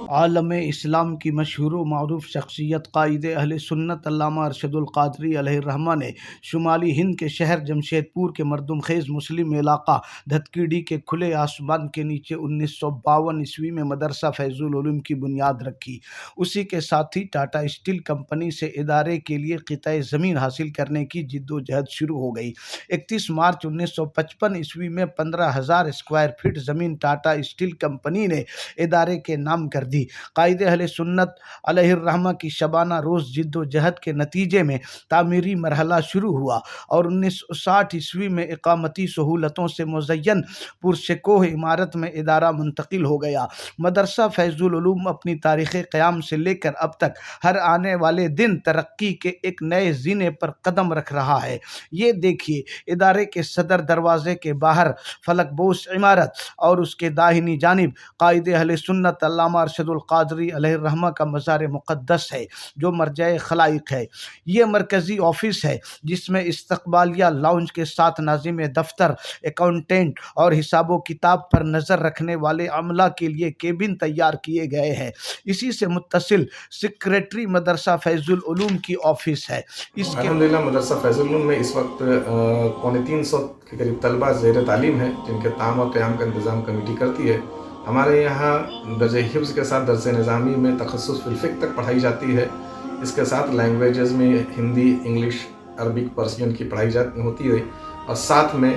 عالم اسلام کی مشہور و معروف شخصیت قائد اہل سنت علامہ ارشد القادری علیہ الرحمہ نے شمالی ہند کے شہر جمشید پور کے مردم خیز مسلم علاقہ دھتکیڈی کے کھلے آسمان کے نیچے 1952 عیسوی میں مدرسہ فیض العلوم کی بنیاد رکھی۔ اسی کے ساتھ ہی ٹاٹا اسٹیل کمپنی سے ادارے کے لیے قطع زمین حاصل کرنے کی جد و جہد شروع ہو گئی۔ 31 مارچ 1955 عیسوی میں 15,000 اسکوائر فٹ زمین ٹاٹا اسٹیل کمپنی نے ادارے کے نام کر دی۔ قائد اہل سنت علیہ الرحمہ کی شبانہ روز جد و جہد کے نتیجے میں تعمیری مرحلہ شروع ہوا اور 1960 عیسوی میں اقامتی سہولتوں سے مزین پرشکوہ عمارت میں ادارہ منتقل ہو گیا۔ مدرسہ فیض العلوم اپنی تاریخ قیام سے لے کر اب تک ہر آنے والے دن ترقی کے ایک نئے زینے پر قدم رکھ رہا ہے۔ یہ دیکھیے، ادارے کے صدر دروازے کے باہر فلک بوس عمارت اور اس کے داہنی جانب قائد اہل سنت علامہ ارشد القادری علیہ الرحمہ کا مزار مقدس ہے جو مرجع خلائق ہے۔ یہ مرکزی آفس ہے جس میں استقبالیہ لاؤنج کے ساتھ ناظم دفتر، اکاؤنٹنٹ اور حساب و کتاب پر نظر رکھنے والے عملہ کے لیے کیبن تیار کیے گئے ہیں۔ اسی سے متصل سیکریٹری مدرسہ فیض العلوم کی آفس ہے۔ الحمدللہ مدرسہ فیض العلوم میں اس وقت 350 کے قریب طلبہ زیر تعلیم ہیں جن کے تعام و قیام کا انتظام کمیٹی کرتی ہے۔ ہمارے یہاں درجہ حفظ کے ساتھ درس نظامی میں تخصص فی الفقہ تک پڑھائی جاتی ہے۔ اس کے ساتھ لینگویجز میں ہندی، انگلش، عربک، پرشین کی پڑھائی ہوتی ہے اور ساتھ میں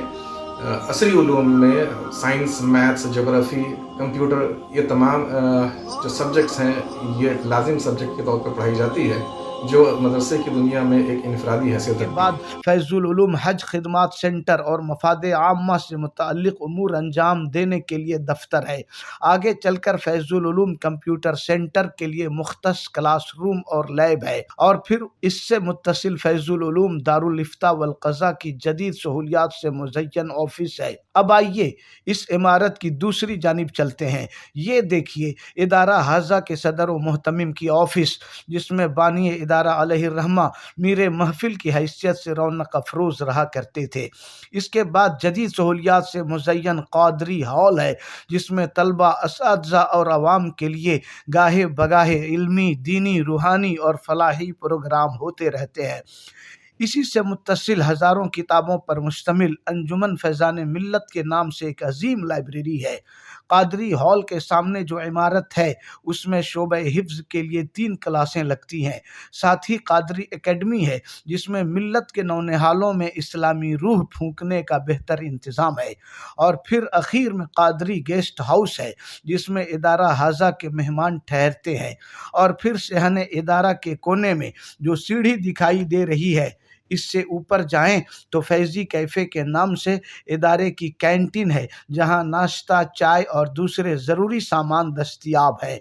عصری علوم میں سائنس، میتھس، جغرافی، کمپیوٹر، یہ تمام جو سبجیکٹس ہیں یہ لازم سبجیکٹ کے طور پر پڑھائی جاتی ہے جو مدرسے کی دنیا میں ایک انفرادی حیثیت رکھتی ہے۔ بعد فیض العلوم حج خدمات سینٹر اور مفاد عامہ سے متعلق امور انجام دینے کے لیے دفتر ہے۔ آگے چل کر فیض العلوم کمپیوٹر سینٹر کے لیے مختص کلاس روم اور لیب ہے اور پھر اس سے متصل فیض العلوم دارالافتاء والقضاء کی جدید سہولیات سے مزین آفس ہے۔ اب آئیے اس عمارت کی دوسری جانب چلتے ہیں۔ یہ دیکھیے، ادارہ حاضہ کے صدر و محتمم کی آفس جس میں بانی ادارہ علیہ الرحمہ میر محفل کی حیثیت سے رونق افروز رہا کرتے تھے۔ اس کے بعد جدید سہولیات سے مزین قادری ہال ہے جس میں طلبہ، اساتذہ اور عوام کے لیے گاہے بگاہے علمی، دینی، روحانی اور فلاحی پروگرام ہوتے رہتے ہیں۔ اسی سے متصل ہزاروں کتابوں پر مشتمل انجمن فیضان ملت کے نام سے ایک عظیم لائبریری ہے۔ قادری ہال کے سامنے جو عمارت ہے اس میں شعبہ حفظ کے لیے 3 کلاسیں لگتی ہیں۔ ساتھ ہی قادری اکیڈمی ہے جس میں ملت کے نونہالوں میں اسلامی روح پھونکنے کا بہتر انتظام ہے۔ اور پھر اخیر میں قادری گیسٹ ہاؤس ہے جس میں ادارہ حاضہ کے مہمان ٹھہرتے ہیں۔ اور پھر صحن ادارہ کے کونے میں جو سیڑھی دکھائی دے رہی ہے، اس سے اوپر جائیں تو فیضی کیفے کے نام سے ادارے کی کینٹین ہے جہاں ناشتہ، چائے اور دوسرے ضروری سامان دستیاب ہے۔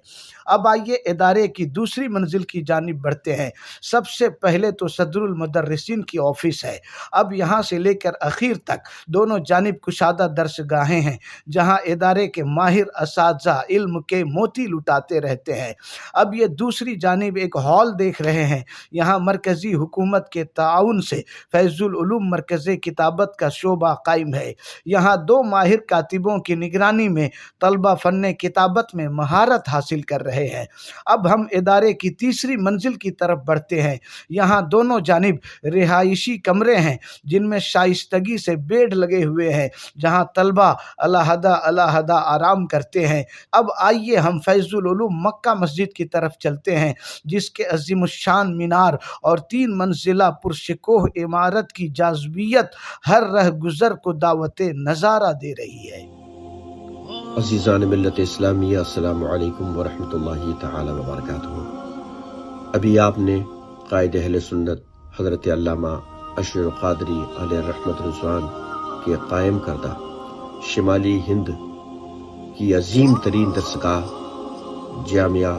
اب آئیے ادارے کی دوسری منزل کی جانب بڑھتے ہیں۔ سب سے پہلے تو صدر المدرسین کی آفس ہے۔ اب یہاں سے لے کر اخیر تک دونوں جانب کشادہ درس گاہیں ہیں جہاں ادارے کے ماہر اساتذہ علم کے موتی لٹاتے رہتے ہیں۔ اب یہ دوسری جانب ایک ہال دیکھ رہے ہیں۔ یہاں مرکزی حکومت کے تعاون سے فیض العلوم مرکز کتابت کا شعبہ قائم ہے۔ یہاں 2 ماہر کاتبوں کی نگرانی میں طلبہ فن کتابت میں مہارت حاصل کر رہے ہیں۔ اب ہم ادارے کی تیسری منزل کی طرف بڑھتے ہیں۔ یہاں دونوں جانب رہائشی کمرے ہیں جن میں شائستگی سے بیڈ لگے ہوئے ہیں جہاں طلبہ علیحدہ آرام کرتے ہیں۔ اب آئیے ہم فیض العلوم مکہ مسجد کی طرف چلتے ہیں جس کے عظیم الشان مینار اور 3 منزلہ پرشکوہ عمارت کی جاذبیت ہر رہ گزر کو دعوت نظارہ دے رہی ہے۔ عزیزان ملت اسلامیہ، السلام علیکم ورحمۃ اللہ تعالی وبرکاتہ۔ ابھی آپ نے قائد اہل سنت حضرت علامہ ارشد القادری علیہ رحمت رضوان کے قائم کردہ شمالی ہند کی عظیم ترین درسگاہ جامعہ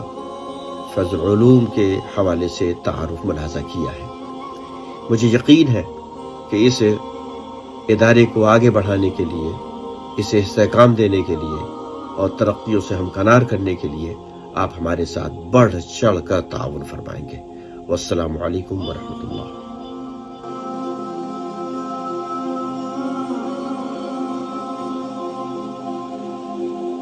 فیض العلوم کے حوالے سے تعارف ملاحظہ کیا ہے۔ مجھے یقین ہے کہ اس ادارے کو آگے بڑھانے کے لیے، اسے استحکام دینے کے لیے اور ترقیوں سے ہمکنار کرنے کے لیے آپ ہمارے ساتھ بڑھ چڑھ کر تعاون فرمائیں گے۔ والسلام علیکم ورحمۃ اللہ۔